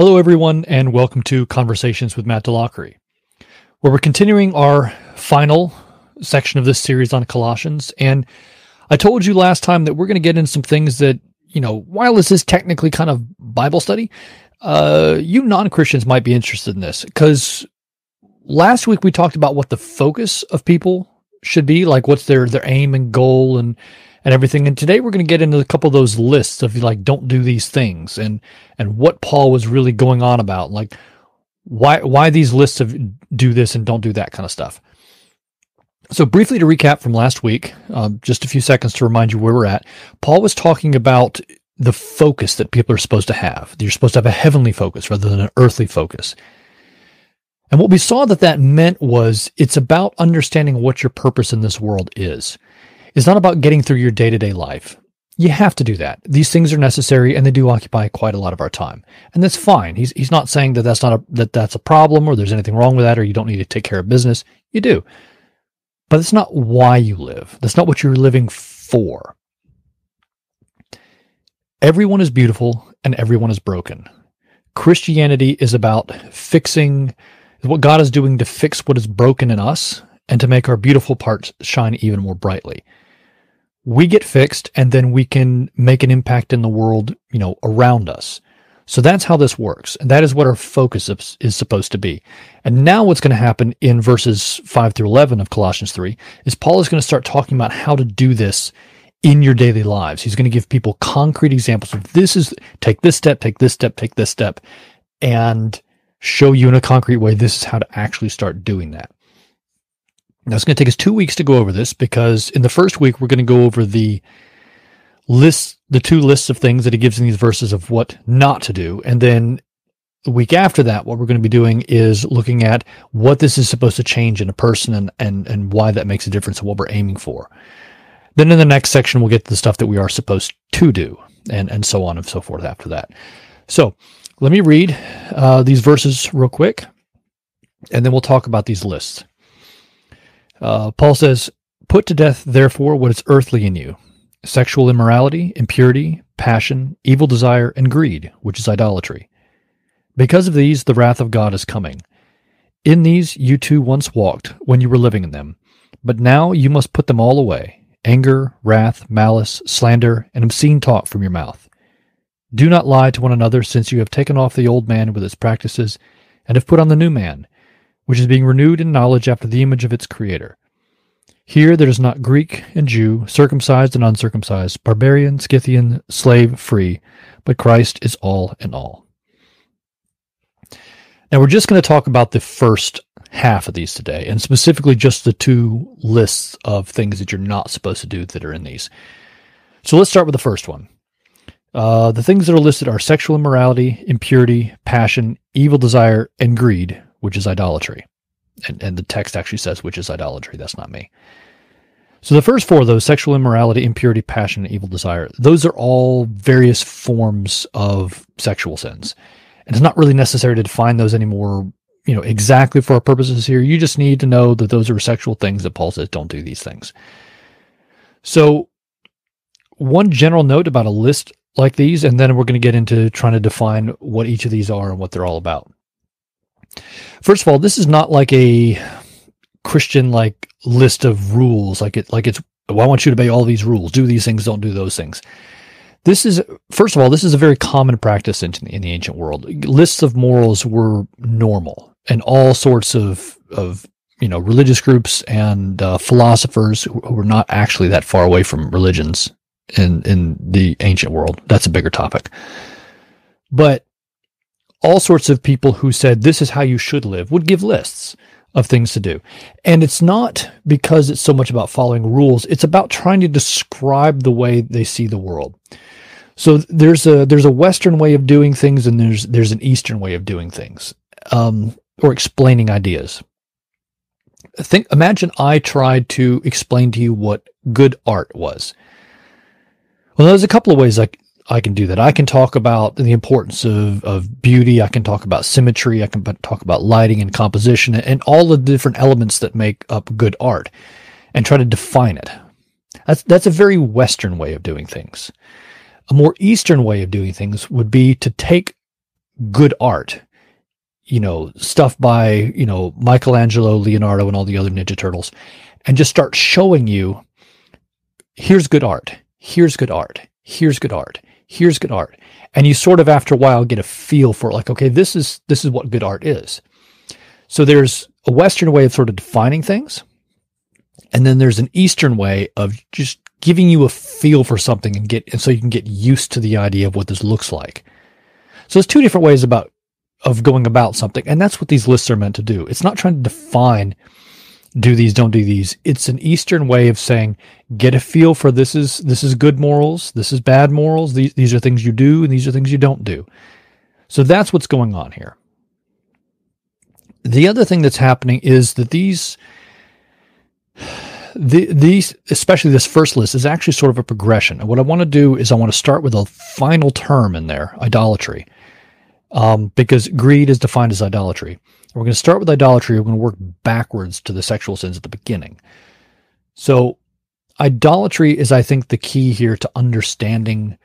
Hello, everyone, and welcome to Conversations with Matt DeLockery, where we're continuing our final section of this series on Colossians. And I told you last time that we're going to get into some things that, while this is technically kind of Bible study, you non-Christians might be interested in this, because last week we talked about what the focus of people should be, like what's their aim and goal and everything. And today we're going to get into a couple of those lists of like, don't do these things and what Paul was really going on about, like why these lists of do this and don't do that kind of stuff. So briefly to recap from last week, just a few seconds to remind you where we're at. Paul was talking about the focus that people are supposed to have. You're supposed to have a heavenly focus rather than an earthly focus. And what we saw that meant was it's about understanding what your purpose in this world is. It's not about getting through your day-to-day life. You have to do that. These things are necessary, and they do occupy quite a lot of our time. And that's fine. He's not saying that that's a problem or there's anything wrong with that or you don't need to take care of business. You do. But it's not why you live. That's not what you're living for. Everyone is beautiful and everyone is broken. Christianity is about fixing what God is doing to fix what is broken in us and to make our beautiful parts shine even more brightly. We get fixed, and then we can make an impact in the world, around us. So that's how this works, and that is what our focus is supposed to be. And now what's going to happen in verses 5 through 11 of Colossians 3 is Paul is going to start talking about how to do this in your daily lives. He's going to give people concrete examples of take this step, take this step, take this step, and show you in a concrete way this is how to actually start doing that. Now, it's going to take us 2 weeks to go over this, because in the first week, we're going to go over the two lists of things that he gives in these verses of what not to do. And then the week after that, what we're going to be doing is looking at what this is supposed to change in a person and why that makes a difference in what we're aiming for. Then in the next section, we'll get to the stuff that we are supposed to do and so on and so forth after that. So let me read these verses real quick, and then we'll talk about these lists. Paul says, "Put to death, therefore, what is earthly in you, sexual immorality, impurity, passion, evil desire, and greed, which is idolatry. Because of these, the wrath of God is coming. In these you too once walked when you were living in them, but now you must put them all away: anger, wrath, malice, slander, and obscene talk from your mouth. Do not lie to one another, since you have taken off the old man with its practices, and have put on the new man, which is being renewed in knowledge after the image of its creator. Here there is not Greek and Jew, circumcised and uncircumcised, barbarian, Scythian, slave, free, but Christ is all in all." Now we're just going to talk about the first half of these today, and specifically just the two lists of things that you're not supposed to do that are in these. So let's start with the first one. The things that are listed are sexual immorality, impurity, passion, evil desire, and greed, which is idolatry. And the text actually says which is idolatry. That's not me. So the first four of those, sexual immorality, impurity, passion, and evil desire, those are all various forms of sexual sins. And it's not really necessary to define those anymore, exactly for our purposes here. You just need to know that those are sexual things that Paul says don't do these things. So one general note about a list like these, and then we're going to get into trying to define what each of these are and what they're all about. First of all, this is not like a Christian list of rules, like it's, I want you to obey all these rules, do these things, don't do those things. This is a very common practice in the ancient world. Lists of morals were normal, and all sorts of religious groups and philosophers who were not actually that far away from religions in the ancient world. That's a bigger topic. But all sorts of people who said this is how you should live would give lists of things to do. And it's not because it's so much about following rules. It's about trying to describe the way they see the world. So there's a Western way of doing things, and there's an Eastern way of doing things, or explaining ideas. Imagine I tried to explain to you what good art was. Well, there's a couple of ways I can do that. I can talk about the importance of beauty. I can talk about symmetry. I can talk about lighting and composition and all the different elements that make up good art and try to define it. That's a very Western way of doing things. A more Eastern way of doing things would be to take good art, stuff by, Michelangelo, Leonardo, and all the other Ninja Turtles, and just start showing you, here's good art, here's good art, here's good art, here's good art. And you sort of, after a while, get a feel for like, okay, this is what good art is. So there's a Western way of sort of defining things. And then there's an Eastern way of just giving you a feel for something and so you can get used to the idea of what this looks like. So there's two different ways of going about something. And that's what these lists are meant to do. It's not trying to define, do these, don't do these. It's an Eastern way of saying, get a feel for this is good morals, this is bad morals, these are things you do, and these are things you don't do. So that's what's going on here. The other thing that's happening is that these, especially this first list, is actually sort of a progression. And what I want to do is I want to start with a final term in there, idolatry, because greed is defined as idolatry. We're going to start with idolatry. We're going to work backwards to the sexual sins at the beginning. So idolatry is, I think, the key here to understanding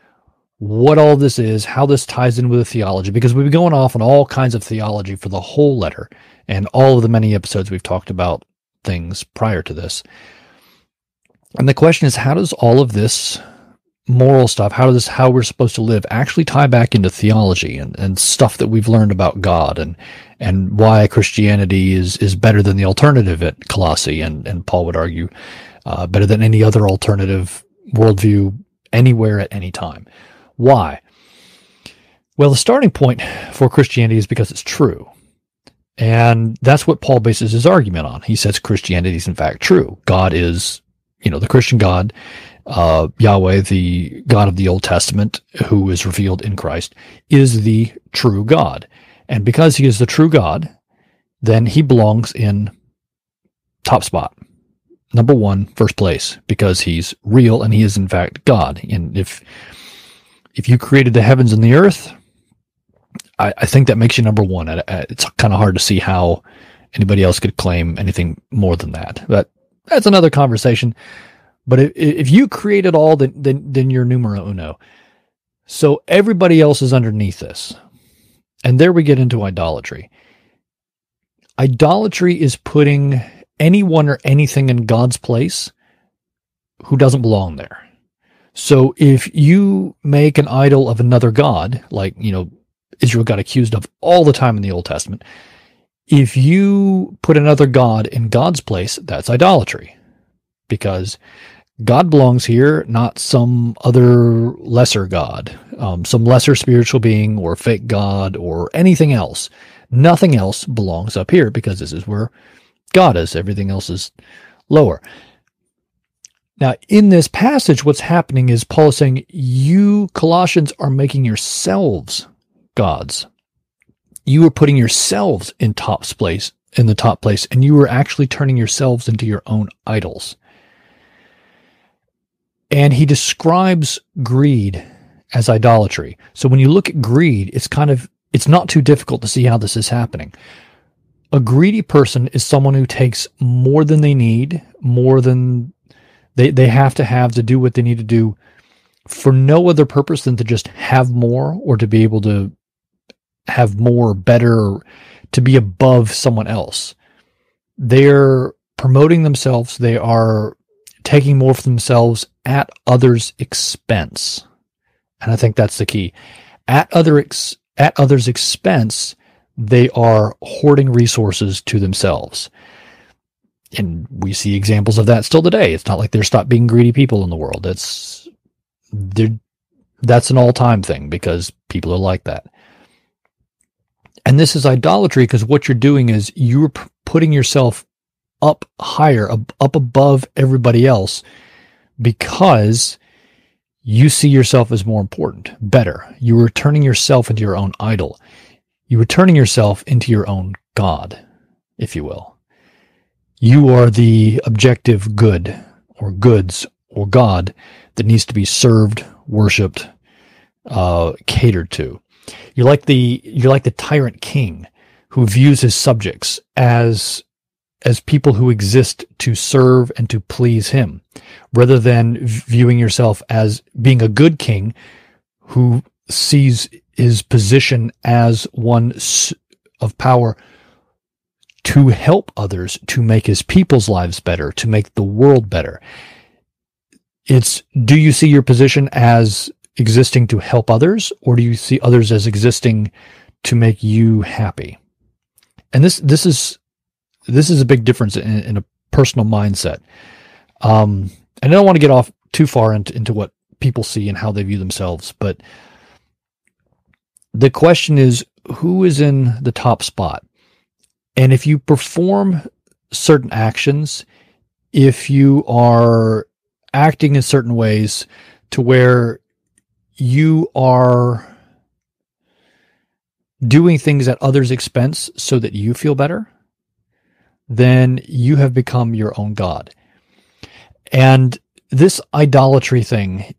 what all this is, how this ties in with the theology, because we've been going off on all kinds of theology for the whole letter and all of the many episodes we've talked about things prior to this. And the question is, how does all of this moral stuff, how we're supposed to live, actually tie back into theology and stuff that we've learned about God and why Christianity is better than the alternative at Colossae, and Paul would argue better than any other alternative worldview anywhere at any time. Why? Well, the starting point for Christianity is because it's true. And that's what Paul bases his argument on. He says Christianity is in fact true. God is, the Christian God, Yahweh, the God of the Old Testament, who is revealed in Christ, is the true God. And because he is the true God, then he belongs in top spot. Number one, first place, because he's real and he is in fact God. And if you created the heavens and the earth, I think that makes you number one. It's kind of hard to see how anybody else could claim anything more than that. But that's another conversation. But if you create it all, then you're numero uno. So everybody else is underneath this. And there we get into idolatry. Idolatry is putting anyone or anything in God's place who doesn't belong there. So if you make an idol of another god, like, Israel got accused of all the time in the Old Testament, if you put another god in God's place, that's idolatry. Because God belongs here, not some other lesser god, some lesser spiritual being or fake god or anything else. Nothing else belongs up here because this is where God is. Everything else is lower. Now, in this passage, what's happening is Paul is saying, you Colossians are making yourselves gods. You are putting yourselves in the top place, and you are actually turning yourselves into your own idols. And he describes greed as idolatry. So when you look at greed, it's not too difficult to see how this is happening. A greedy person is someone who takes more than they need, more than they have to do what they need to do for no other purpose than to just have more, or to be able to have more, better, to be above someone else. They're promoting themselves. They are taking more for themselves at others' expense. And I think that's the key. At others' expense, they are hoarding resources to themselves. And we see examples of that still today. It's not like there's stopped being greedy people in the world. That's an all-time thing because people are like that. And this is idolatry because what you're doing is you're putting yourself up higher, up above everybody else because you see yourself as more important, better. You are turning yourself into your own idol. You are turning yourself into your own God, if you will. You are the objective good or goods or God that needs to be served, worshipped, catered to. You're like the tyrant king who views his subjects as people who exist to serve and to please him, rather than viewing yourself as being a good king who sees his position as one of power to help others, to make his people's lives better, to make the world better. It's, do you see your position as existing to help others, or do you see others as existing to make you happy? And this is a big difference in a personal mindset. And I don't want to get off too far into what people see and how they view themselves, but the question is, who is in the top spot? And if you perform certain actions, if you are acting in certain ways to where you are doing things at others' expense so that you feel better, then you have become your own God. And this idolatry thing,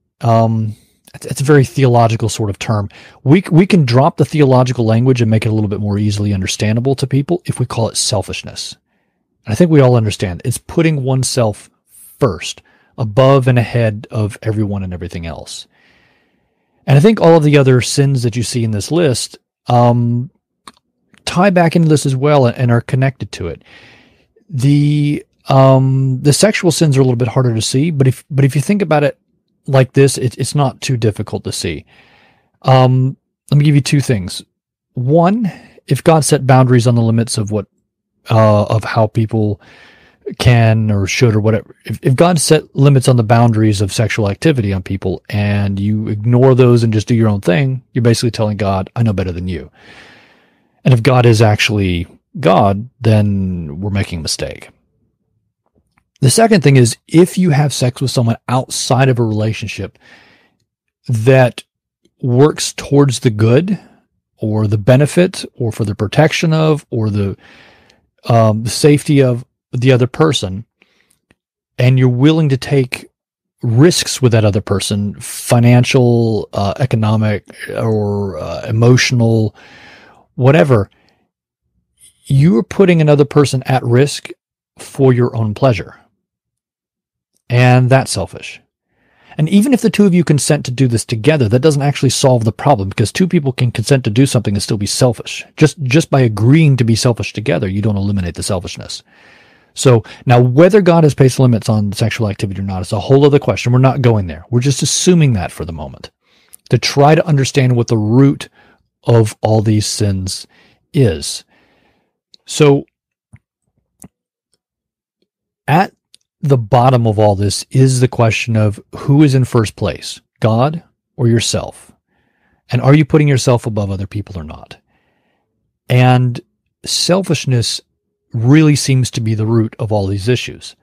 it's a very theological sort of term. We can drop the theological language and make it a little bit more easily understandable to people if we call it selfishness. And I think we all understand it's putting oneself first, above and ahead of everyone and everything else. And I think all of the other sins that you see in this list tie back into this as well and are connected to it. The sexual sins are a little bit harder to see, but if you think about it like this, it's not too difficult to see. Let me give you two things. One, if God set boundaries on the limits of of how people can or should or whatever, if God set limits on the boundaries of sexual activity on people and you ignore those and just do your own thing, you're basically telling God, I know better than you. And if God is actually God, then we're making a mistake. The second thing is, if you have sex with someone outside of a relationship that works towards the good or the benefit or for the protection of or the safety of the other person, and you're willing to take risks with that other person, financial, economic, or emotional, whatever, you are putting another person at risk for your own pleasure. And that's selfish. And even if the two of you consent to do this together, that doesn't actually solve the problem, because two people can consent to do something and still be selfish. Just by agreeing to be selfish together, you don't eliminate the selfishness. So now, whether God has placed limits on sexual activity or not is a whole other question. We're not going there. We're just assuming that for the moment, to try to understand what the root of all these sins is. So at the bottom of all this is the question of who is in first place, God or yourself? And are you putting yourself above other people or not? And selfishness really seems to be the root of all these issues.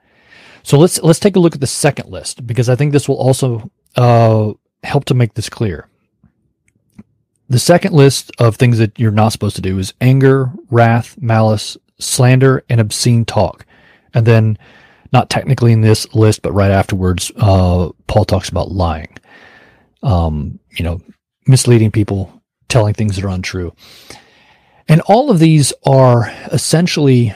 So let's take a look at the second list, because I think this will also help to make this clear. The second list of things that you're not supposed to do is anger, wrath, malice, slander, and obscene talk. And then, not technically in this list, but right afterwards, Paul talks about lying. Misleading people, telling things that are untrue. And all of these are essentially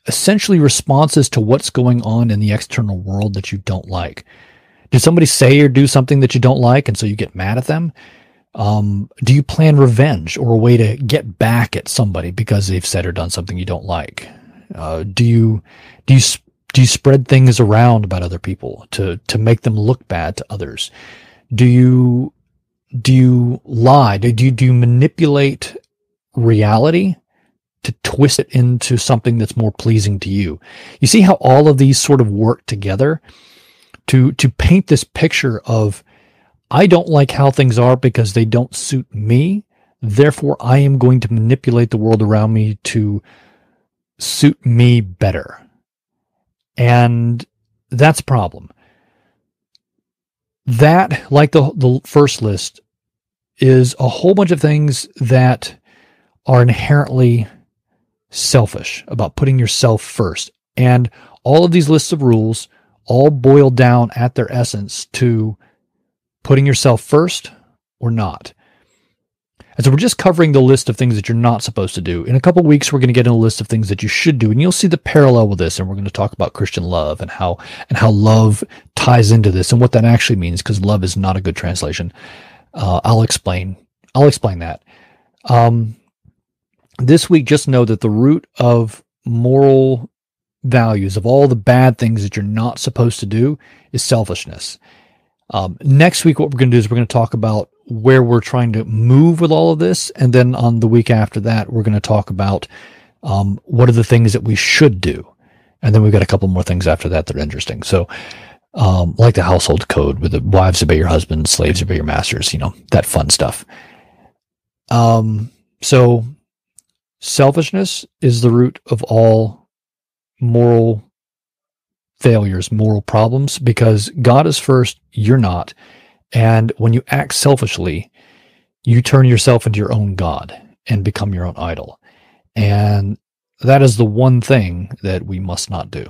responses to what's going on in the external world that you don't like. Did somebody say or do something that you don't like, and so you get mad at them? Do you plan revenge or a way to get back at somebody because they've said or done something you don't like? Do you spread things around about other people to make them look bad to others? Do you lie? Do you manipulate reality to twist it into something that's more pleasing to you? You see how all of these sort of work together to paint this picture of, I don't like how things are because they don't suit me. Therefore, I am going to manipulate the world around me to suit me better. And that's a problem. That, like the first list, is a whole bunch of things that are inherently selfish, about putting yourself first. And all of these lists of rules all boil down at their essence to putting yourself first or not. And so we're just covering the list of things that you're not supposed to do. In a couple of weeks, we're going to get in a list of things that you should do, and you'll see the parallel with this. And we're going to talk about Christian love and how love ties into this and what that actually means, because love is not a good translation. I'll explain that. This week, just know that the root of moral values, of all the bad things that you're not supposed to do, is selfishness. Next week, what we're going to do is we're going to talk about where we're trying to move with all of this. And then on the week after that, we're going to talk about what are the things that we should do. And then we've got a couple more things after that that are interesting. So like the household code with the wives obey your husbands, slaves obey your masters, that fun stuff. So selfishness is the root of all moral failures, moral problems, because God is first, you're not. And when you act selfishly, you turn yourself into your own God and become your own idol. And that is the one thing that we must not do.